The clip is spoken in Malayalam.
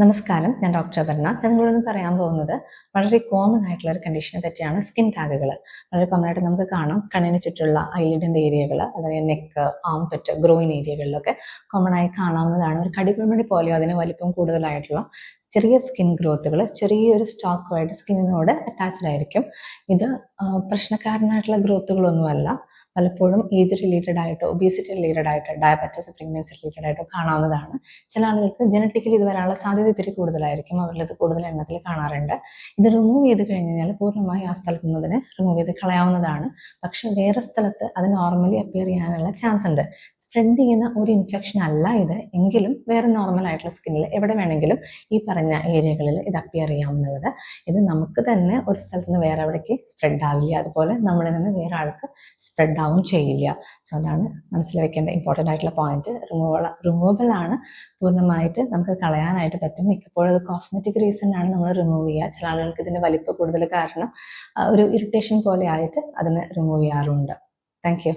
നമസ്കാരം, ഞാൻ ഡോക്ടർ അപർണ. ഞാൻ നിങ്ങളോട് പറയാൻ പോകുന്നത് വളരെ കോമൺ ആയിട്ടുള്ള ഒരു കണ്ടീഷനെ പറ്റിയാണ് സ്കിൻ ടാഗുകൾ. വളരെ കോമൺ ആയിട്ട് നമുക്ക് കാണാം കണ്ണിന് ചുറ്റുള്ള ഐലിഡിൻ്റെ ഏരിയകൾ, അതായത് നെക്ക്, ആംപെറ്റ്, ഗ്രോയിൻ ഏരിയകളിലൊക്കെ കോമൺ ആയി കാണാവുന്നതാണ്. ഒരു കടികുഴിമണി പോലെയോ അതിന് വലിപ്പം കൂടുതലായിട്ടുള്ള ചെറിയ സ്കിൻ ഗ്രോത്തുകൾ ചെറിയൊരു സ്റ്റോക്കുമായിട്ട് സ്കിന്നിനോട് അറ്റാച്ച്ഡ് ആയിരിക്കും. ഇത് പ്രശ്നക്കാരനായിട്ടുള്ള ഗ്രോത്തുകളൊന്നുമല്ല. പലപ്പോഴും ഏജ് റിലേറ്റഡ് ആയിട്ടോ ഒബീസിറ്റി റിലേറ്റഡ് ആയിട്ടോ ഡയബറ്റീസ് പ്രഗ്നൻസി റിലേറ്റഡ് ആയിട്ടോ കാണാവുന്നതാണ്. ചില ആളുകൾക്ക് ജനറ്റിക്കലി ഇത് വരാനുള്ള സാധ്യത ഇത്തിരി കൂടുതലായിരിക്കും. അവരിലത് കൂടുതൽ എണ്ണത്തിൽ കാണാറുണ്ട്. ഇത് റിമൂവ് ചെയ്ത് കഴിഞ്ഞാൽ പൂർണ്ണമായി ആ സ്ഥലത്ത് നിന്നതിനെ റിമൂവ് ചെയ്ത് കളയാവുന്നതാണ്. പക്ഷെ വേറെ സ്ഥലത്ത് അത് നോർമലി അപ്പിയർ ചെയ്യാനുള്ള ചാൻസ് ഉണ്ട്. സ്പ്രെഡ് ചെയ്യുന്ന ഒരു ഇൻഫെക്ഷൻ അല്ല ഇത്, എങ്കിലും വേറെ നോർമൽ ആയിട്ടുള്ള സ്കിന്നിൽ എവിടെ വേണമെങ്കിലും ഈ പറഞ്ഞ ഏരിയകളിൽ ഇത് അപ്പിയർ ചെയ്യാവുന്നത്. ഇത് നമുക്ക് തന്നെ ഒരു സ്ഥലത്ത് നിന്ന് വേറെ എവിടേക്ക് സ്പ്രെഡ് ആവില്ല, അതുപോലെ നമ്മളിൽ നിന്ന് വേറെ ആൾക്ക് സ്പ്രെഡ് ആവും ചെയ്യില്ല. സോ അതാണ് മനസ്സിൽ വെക്കേണ്ട ഇമ്പോർട്ടൻ്റ് ആയിട്ടുള്ള പോയിന്റ്. റിമൂവബിൾ ആണ്, പൂർണ്ണമായിട്ട് നമുക്ക് കളയാനായിട്ട് പറ്റും. മിക്കപ്പോഴും അത് കോസ്മെറ്റിക് റീസൺ ആണ് നമ്മൾ റിമൂവ് ചെയ്യുക. ചില ആളുകൾക്ക് ഇതിൻ്റെ വലിപ്പം കൂടുതൽ കാരണം ഒരു ഇറിറ്റേഷൻ പോലെ ആയിട്ട് അതിനെ റിമൂവ് ചെയ്യാറുണ്ട്. Thank you.